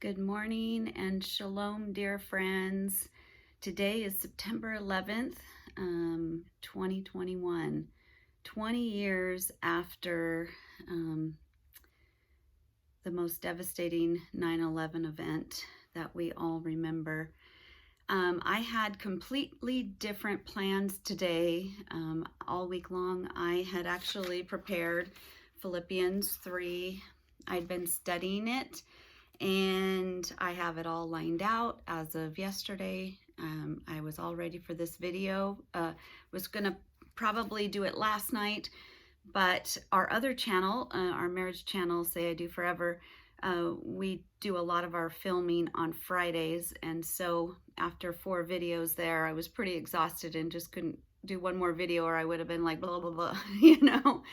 Good morning and shalom, dear friends. Today is September 11th, 2021, 20 years after the most devastating 9/11 event that we all remember. I had completely different plans today. All week long, I had actually prepared Philippians 3. I'd been studying it, and I have it all lined out as of yesterday. I was all ready for this video. Was gonna probably do it last night, but our other channel, our marriage channel, Say I Do Forever, we do a lot of our filming on Fridays, and so after 4 videos there, I was pretty exhausted and just couldn't do one more video, or I would have been like blah blah blah, you know.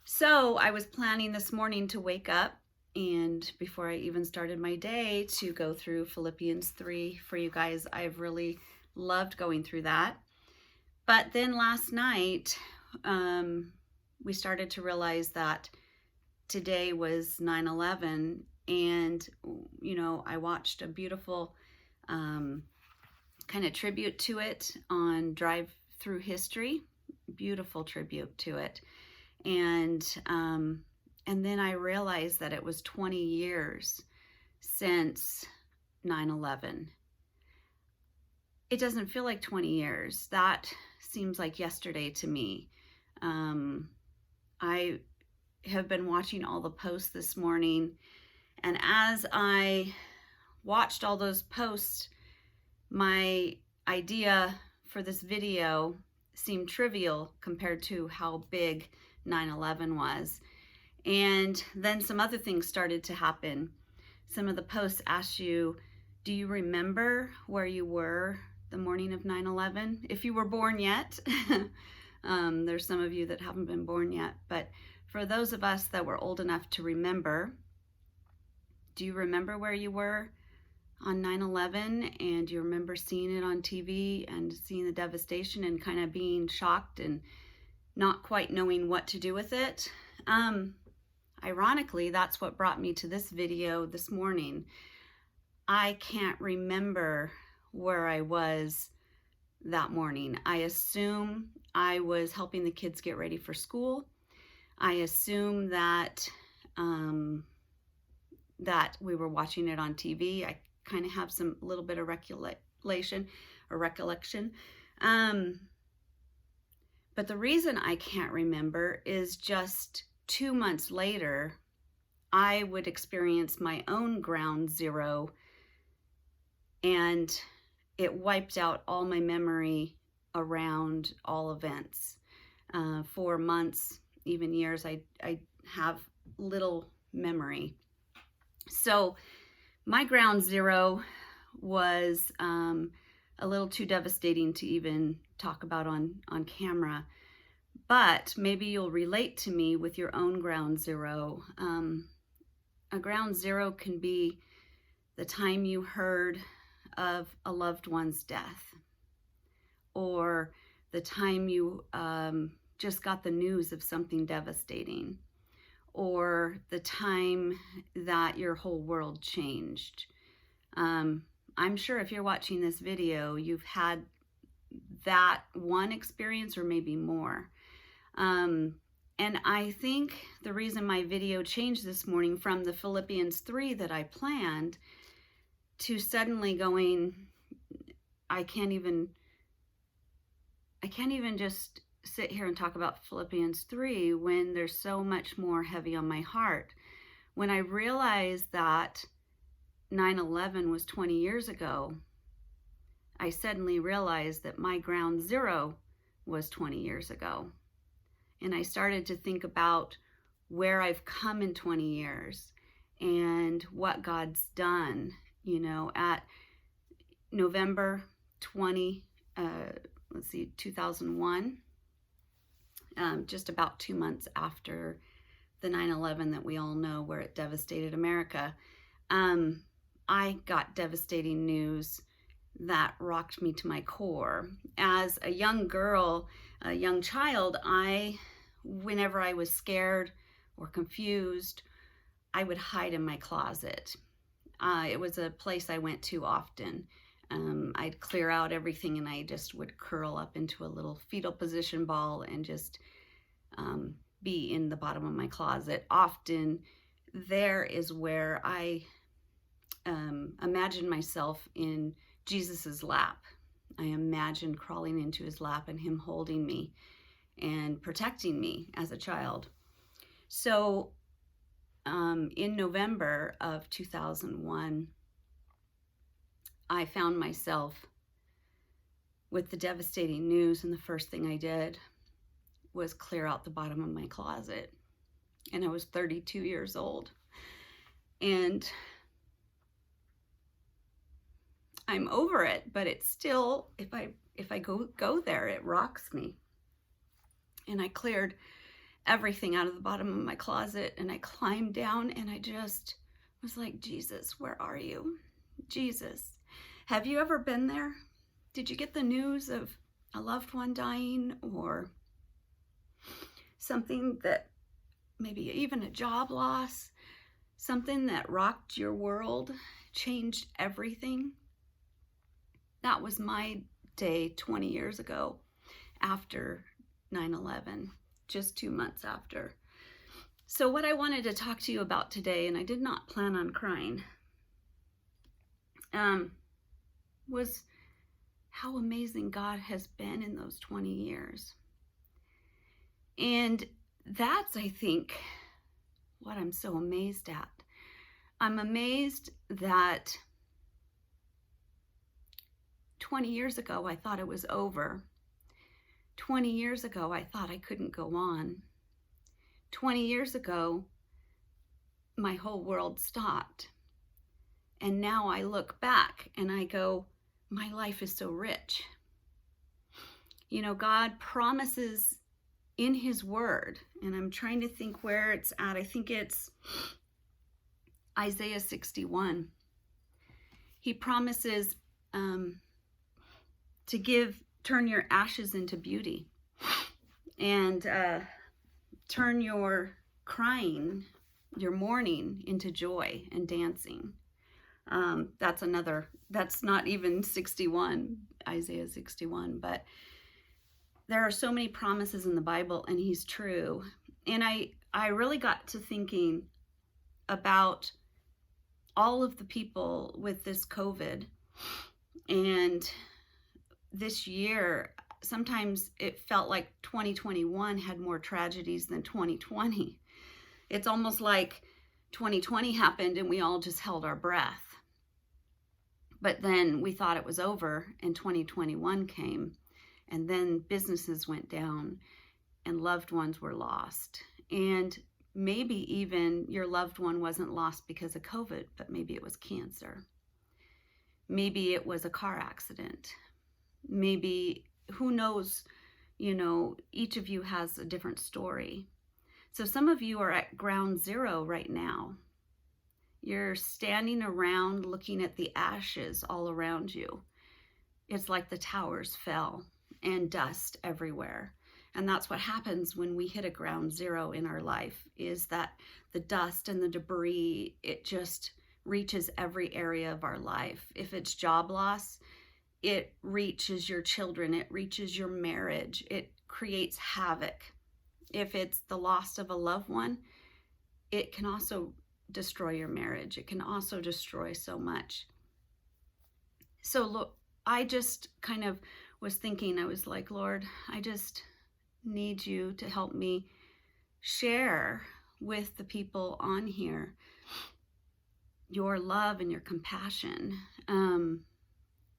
So I was planning this morning to wake up, and before I even started my day, to go through Philippians 3 for you guys. I've really loved going through that. But then last night, we started to realize that today was 9/11, and you know, I watched a beautiful kind of tribute to it on Drive Through History. Beautiful tribute to it. And then I realized that it was 20 years since 9/11. It doesn't feel like 20 years. That seems like yesterday to me. I have been watching all the posts this morning, and as I watched all those posts, my idea for this video seemed trivial compared to how big 9/11 was. And then some other things started to happen. Some of the posts asked you, do you remember where you were the morning of 9/11? If you were born yet. There's some of you that haven't been born yet, but for those of us that were old enough to remember, do you remember where you were on 9/11? And do you remember seeing it on TV and seeing the devastation and kind of being shocked and not quite knowing what to do with it? Ironically, that's what brought me to this video this morning. I can't remember where I was that morning. I assume I was helping the kids get ready for school. I assume that that we were watching it on TV. I kind of have some little bit of recollection. But the reason I can't remember is just 2 months later, I would experience my own ground zero, and it wiped out all my memory around all events. For months, even years, I have little memory. So my ground zero was a little too devastating to even talk about on camera. But maybe you'll relate to me with your own ground zero. A ground zero can be the time you heard of a loved one's death, or the time you just got the news of something devastating, or the time that your whole world changed. I'm sure if you're watching this video, you've had that one experience or maybe more. And I think the reason my video changed this morning from the Philippians 3 that I planned to suddenly going, I can't even just sit here and talk about Philippians 3 when there's so much more heavy on my heart. When I realized that 9/11 was 20 years ago, I suddenly realized that my ground zero was 20 years ago. And I started to think about where I've come in 20 years and what God's done, you know, at November 2001, just about 2 months after the 9/11 that we all know, where it devastated America. I got devastating news that rocked me to my core. As a young girl, a young child, whenever I was scared or confused, I would hide in my closet. It was a place I went to often. I'd clear out everything and I just would curl up into a little fetal position ball and just be in the bottom of my closet. Often there is where I imagine myself in Jesus's lap. I imagine crawling into his lap and him holding me and protecting me as a child. So in November of 2001, I found myself with the devastating news, and the first thing I did was clear out the bottom of my closet. And I was 32 years old. And I'm over it, but it's still, if I go there, it rocks me. And I cleared everything out of the bottom of my closet, and I climbed down, and I just was like, Jesus, where are you? Jesus, have you ever been there? Did you get the news of a loved one dying, or something that maybe even a job loss, something that rocked your world, changed everything? That was my day 20 years ago after 9/11. Just 2 months after. So what I wanted to talk to you about today, and I did not plan on crying, was how amazing God has been in those 20 years. And that's, I think, what I'm so amazed at. I'm amazed that 20 years ago, I thought it was over. 20 years ago, I thought I couldn't go on. 20 years ago, my whole world stopped. And now I look back and I go, my life is so rich. You know, God promises in his word, and I'm trying to think where it's at. I think it's Isaiah 61. He promises to turn your ashes into beauty, and turn your crying, your mourning, into joy and dancing. That's not even 61, Isaiah 61, but there are so many promises in the Bible, and he's true. And I really got to thinking about all of the people with this COVID, and this year, sometimes it felt like 2021 had more tragedies than 2020. It's almost like 2020 happened and we all just held our breath. But then we thought it was over, and 2021 came, and then businesses went down and loved ones were lost. And maybe even your loved one wasn't lost because of COVID, but maybe it was cancer. Maybe it was a car accident. Maybe, who knows, you know, each of you has a different story. So some of you are at ground zero right now. You're standing around looking at the ashes all around you. It's like the towers fell and dust everywhere. And that's what happens when we hit a ground zero in our life, is that the dust and the debris, it just reaches every area of our life. If it's job loss, it reaches your children, it reaches your marriage, it creates havoc. If it's the loss of a loved one, it can also destroy your marriage. It can also destroy so much. So look, I just kind of was thinking, I was like, Lord, I just need you to help me share with the people on here your love and your compassion,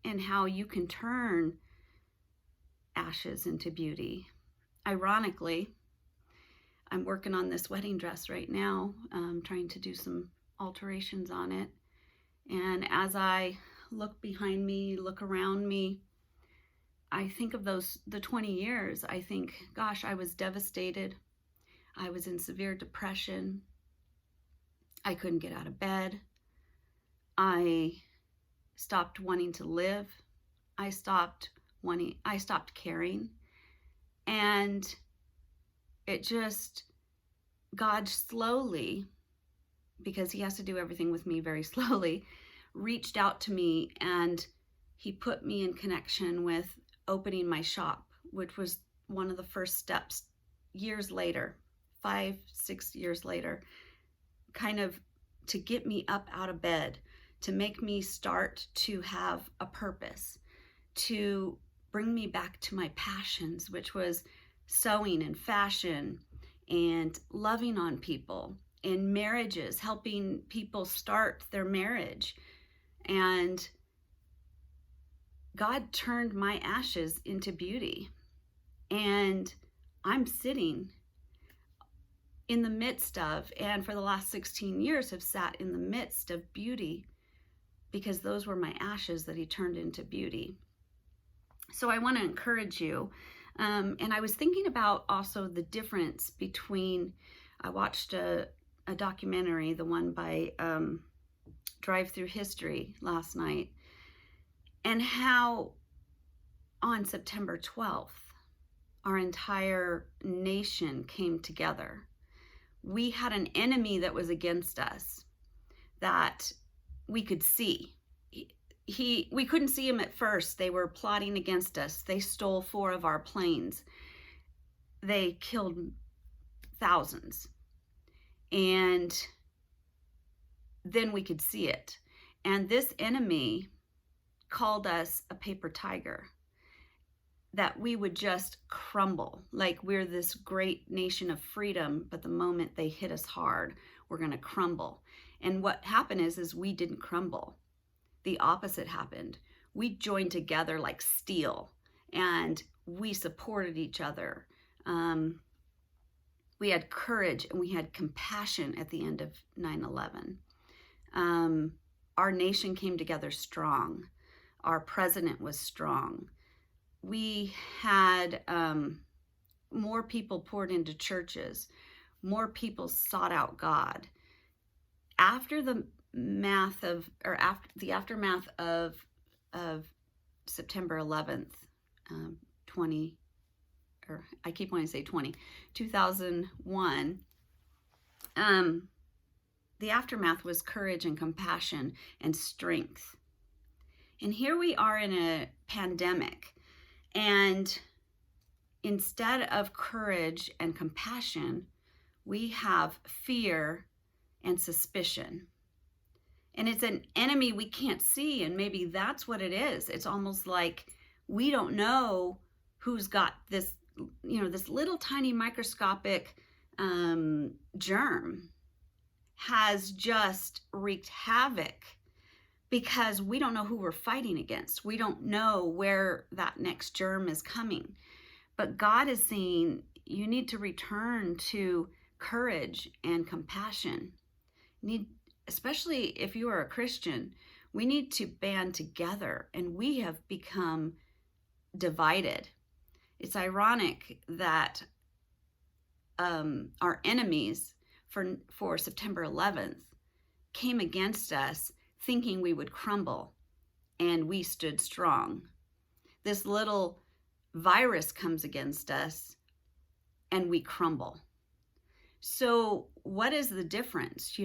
and how you can turn ashes into beauty. Ironically, I'm working on this wedding dress right now, trying to do some alterations on it. And as I look behind me, look around me, I think of the 20 years. I think, gosh, I was devastated. I was in severe depression. I couldn't get out of bed. I stopped wanting to live. I stopped caring. And it just, God slowly because he has to do everything with me very slowly, reached out to me, and he put me in connection with opening my shop, which was one of the first steps years later, 5-6 years later, kind of to get me up out of bed, to make me start to have a purpose, to bring me back to my passions, which was sewing and fashion and loving on people and marriages, helping people start their marriage. And God turned my ashes into beauty. And I'm sitting in the midst of, and for the last 16 years have sat in the midst of beauty, because those were my ashes that he turned into beauty. So I want to encourage you. And I was thinking about also the difference between, I watched a documentary, the one by Drive Through History last night, and how on September 12th, our entire nation came together. We had an enemy that was against us that we could see. We couldn't see him at first. They were plotting against us. They stole 4 of our planes. They killed thousands. And then we could see it. And this enemy called us a paper tiger, that we would just crumble, like we're this great nation of freedom, but the moment they hit us hard, we're going to crumble. And what happened is we didn't crumble. The opposite happened. We joined together like steel, and we supported each other. We had courage and we had compassion at the end of 9/11. Our nation came together strong. Our president was strong. We had more people poured into churches. More people sought out God. After the aftermath of September 11th, 2001, the aftermath was courage and compassion and strength. And here we are in a pandemic, and instead of courage and compassion, we have fear and suspicion. And it's an enemy we can't see, and maybe that's what it is. It's almost like we don't know who's got this, this little tiny microscopic germ has just wreaked havoc, because we don't know who we're fighting against. We don't know where that next germ is coming. But God is saying you need to return to courage and compassion. Especially if you are a Christian, we need to band together, and we have become divided. It's ironic that our enemies for September 11th came against us thinking we would crumble, and we stood strong. This little virus comes against us and we crumble. So what is the difference?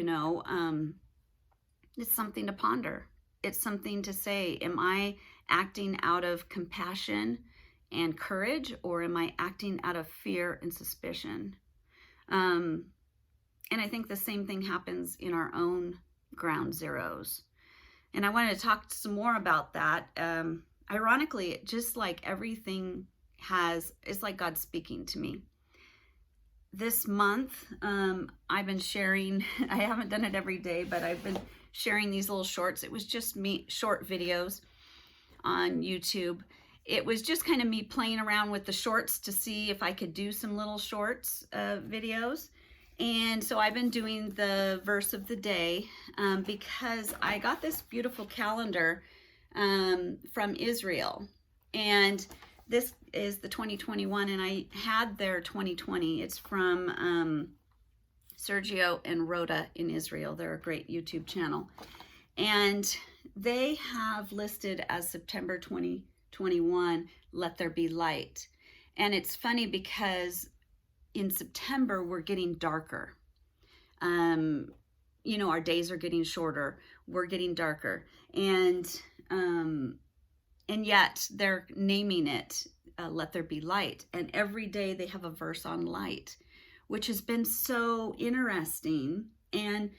It's something to ponder. It's something to say, am I acting out of compassion and courage, or am I acting out of fear and suspicion? And I think the same thing happens in our own ground zeros. And I wanted to talk some more about that. Ironically, just like everything it's like God speaking to me. This month, I've been sharing, I haven't done it every day, but I've been sharing these little shorts. It was just me, short videos on YouTube. It was just kind of me playing around with the shorts to see if I could do some little shorts videos. And so I've been doing the verse of the day because I got this beautiful calendar from Israel. And this is the 2021, and I had their 2020. It's from Sergio and Rhoda in Israel. They're a great YouTube channel. And they have listed as September 2021, Let There Be Light. And it's funny because in September, we're getting darker. our days are getting shorter, we're getting darker, and yet they're naming it Let There Be Light. And every day they have a verse on light, which has been so interesting. And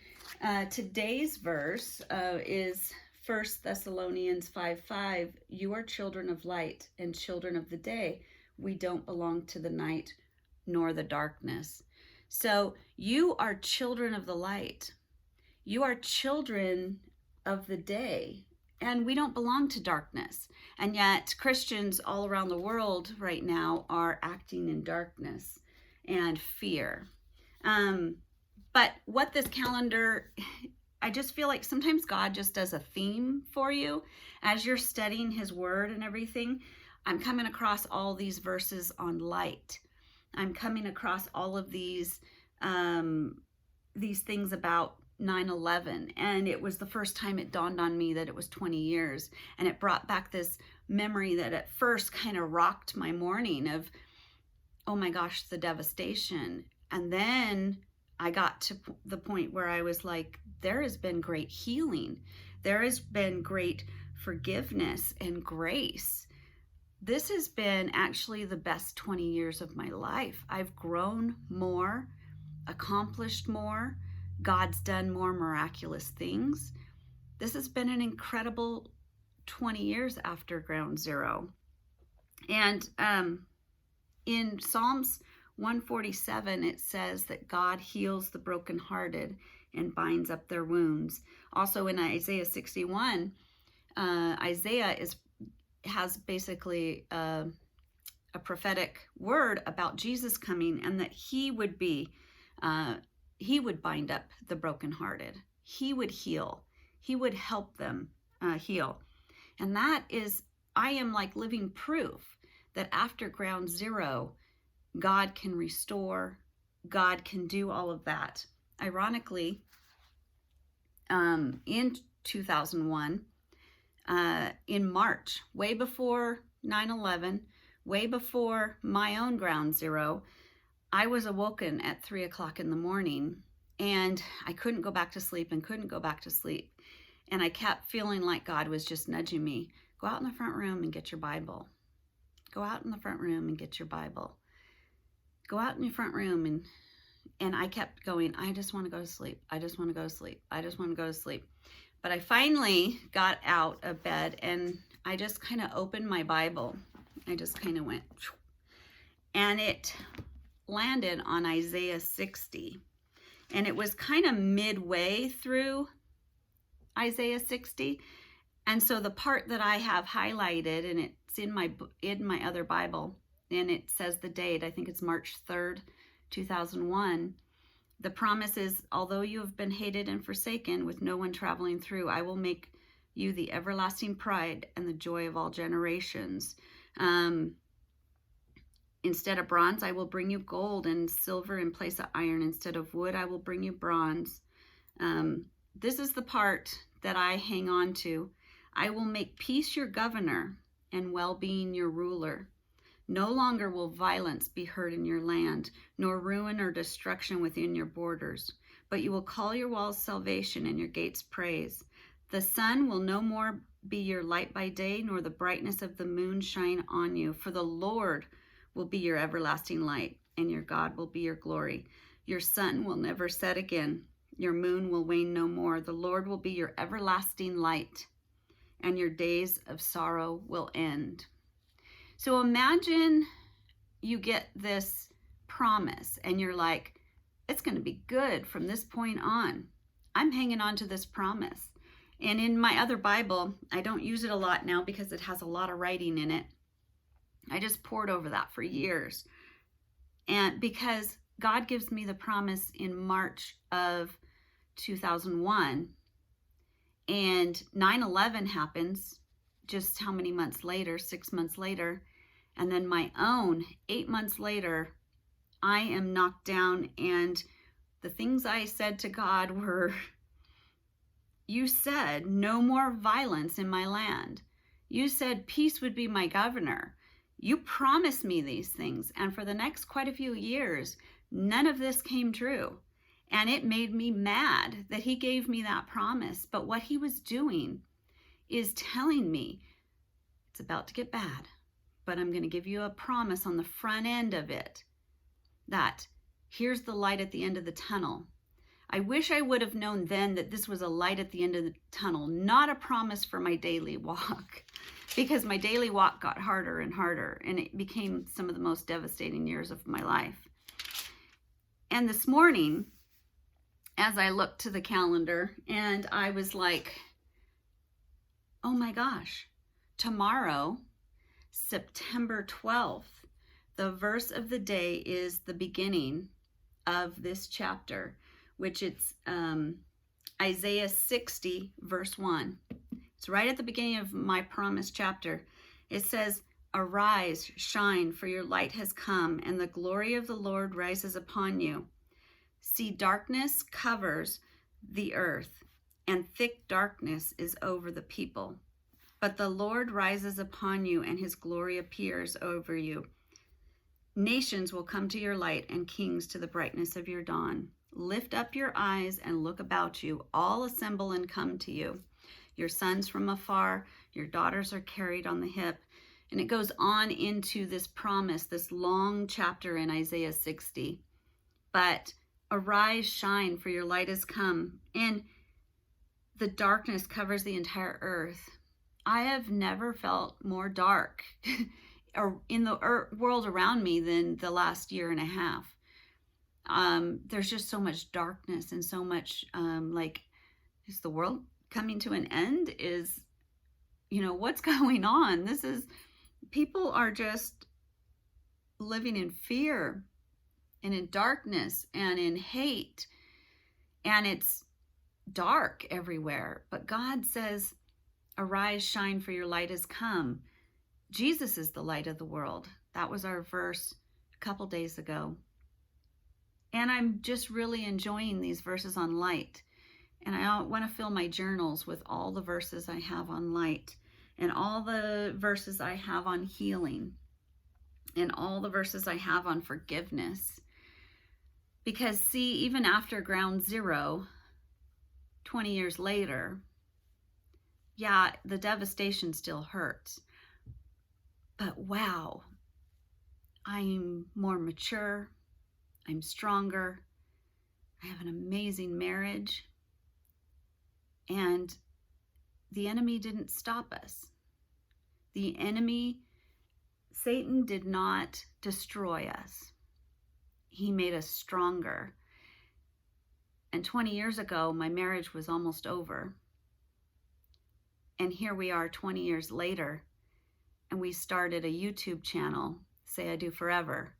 today's verse is 1 Thessalonians 5:5. You are children of light and children of the day. We don't belong to the night nor the darkness. So you are children of the light. You are children of the day. And we don't belong to darkness. And yet Christians all around the world right now are acting in darkness and fear. But what this calendar, I just feel like sometimes God just does a theme for you as you're studying his word and everything. I'm coming across all these verses on light. I'm coming across all of these things about 9/11, and it was the first time it dawned on me that it was 20 years, and it brought back this memory that at first kind of rocked my morning of, oh my gosh, the devastation. And then I got to the point where I was like, there has been great healing, there has been great forgiveness and grace. This has been actually the best 20 years of my life. I've grown more, accomplished more. God's done more miraculous things. This has been an incredible 20 years after Ground Zero. And in Psalms 147, it says that God heals the brokenhearted and binds up their wounds. Also in Isaiah 61, Isaiah has basically a prophetic word about Jesus coming, and that he would bind up the brokenhearted. He would heal. He would help them heal. And that is, I am like living proof that after Ground Zero, God can restore. God can do all of that. Ironically, in 2001, in March, way before 9/11, way before my own Ground Zero, I was awoken at 3 o'clock in the morning, and I couldn't go back to sleep and couldn't go back to sleep. And I kept feeling like God was just nudging me, go out in the front room and get your Bible. Go out in the front room and get your Bible. Go out in your front room. And I kept going, I just want to go to sleep. I just want to go to sleep. I just want to go to sleep. But I finally got out of bed, and I just kind of opened my Bible. I just kind of went, and it landed on Isaiah 60. And it was kind of midway through Isaiah 60. And so the part that I have highlighted, and it's in my other Bible, and it says the date, I think it's March 3rd, 2001. The promise is, although you have been hated and forsaken, with no one traveling through, I will make you the everlasting pride and the joy of all generations. Instead of bronze, I will bring you gold, and silver in place of iron. Instead of wood, I will bring you bronze. This is the part that I hang on to. I will make peace your governor and well-being your ruler. No longer will violence be heard in your land, nor ruin or destruction within your borders. But you will call your walls salvation and your gates praise. The sun will no more be your light by day, nor the brightness of the moon shine on you. For the Lord will be your everlasting light, and your God will be your glory. Your sun will never set again. Your moon will wane no more. The Lord will be your everlasting light, and your days of sorrow will end. So imagine you get this promise, and you're like, it's going to be good from this point on. I'm hanging on to this promise. And in my other Bible, I don't use it a lot now because it has a lot of writing in it. I just poured over that for years. And because God gives me the promise in March of 2001, and 9/11 happens just how many months later, 6 months later, and then my own 8 months later, I am knocked down, and the things I said to God were, you said no more violence in my land. You said peace would be my governor. You promised me these things. And for the next quite a few years, none of this came true. And it made me mad that he gave me that promise. But what he was doing is telling me it's about to get bad, but I'm going to give you a promise on the front end of it that here's the light at the end of the tunnel. I wish I would have known then that this was a light at the end of the tunnel, not a promise for my daily walk, because my daily walk got harder and harder, and it became some of the most devastating years of my life. And this morning, as I looked to the calendar, and I was like, oh my gosh, tomorrow, September 12th, the verse of the day is the beginning of this chapter, which it's Isaiah 60, verse 1. It's right at the beginning of my promise chapter. It says, "Arise, shine, for your light has come, and the glory of the Lord rises upon you. See, darkness covers the earth, and thick darkness is over the people. But the Lord rises upon you, and his glory appears over you. Nations will come to your light, and kings to the brightness of your dawn. Lift up your eyes and look about you. All assemble and come to you. Your sons from afar, your daughters are carried on the hip." And it goes on into this promise, this long chapter in Isaiah 60. But arise, shine, for your light has come. And the darkness covers the entire earth. I have never felt more dark in the world around me than the last year and a half. There's just so much darkness and so much like, is the world coming to an end? Is, what's going on? People are just living in fear and in darkness and in hate, and it's dark everywhere. But God says, arise, shine, for your light has come. Jesus is the light of the world. That was our verse a couple days ago. And I'm just really enjoying these verses on light. And I want to fill my journals with all the verses I have on light, and all the verses I have on healing, and all the verses I have on forgiveness. Because see, even after ground zero, 20 years later, yeah, the devastation still hurts. But wow, I'm more mature. I'm stronger. I have an amazing marriage. And the enemy didn't stop us. The enemy, Satan, did not destroy us. He made us stronger. And 20 years ago, my marriage was almost over. And here we are 20 years later, and we started a YouTube channel, Say I Do Forever.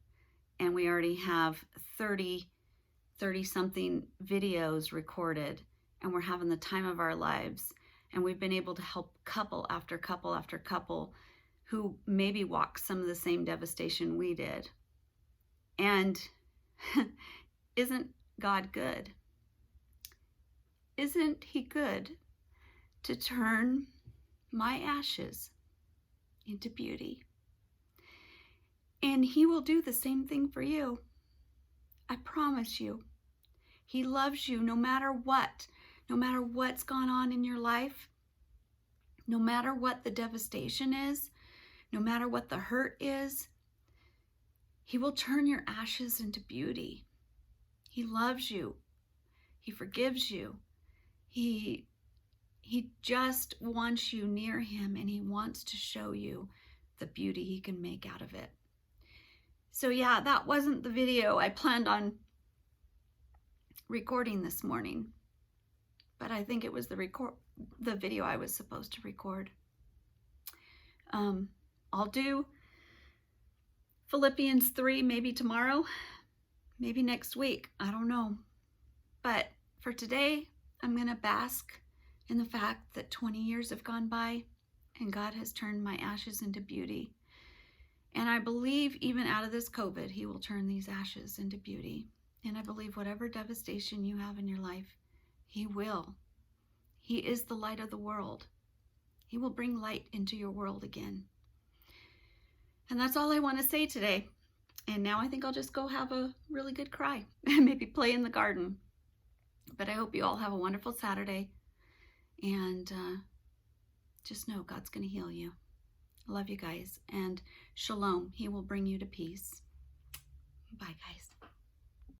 And we already have 30-something videos recorded, and we're having the time of our lives. And we've been able to help couple after couple after couple who maybe walk some of the same devastation we did. And isn't God good? Isn't he good to turn my ashes into beauty? And he will do the same thing for you. I promise you. He loves you no matter what. No matter what's gone on in your life. No matter what the devastation is. No matter what the hurt is. He will turn your ashes into beauty. He loves you. He forgives you. He just wants you near him, and he wants to show you the beauty he can make out of it. So yeah, that wasn't the video I planned on recording this morning, but I think it was the video I was supposed to record. I'll do Philippians 3 maybe tomorrow, maybe next week, I don't know. But for today, I'm going to bask in the fact that 20 years have gone by and God has turned my ashes into beauty. And I believe even out of this COVID, he will turn these ashes into beauty. And I believe whatever devastation you have in your life, he will. He is the light of the world. He will bring light into your world again. And that's all I want to say today. And now I think I'll just go have a really good cry and maybe play in the garden. But I hope you all have a wonderful Saturday, and just know God's going to heal you. I love you guys, and shalom. He will bring you to peace. Bye, guys.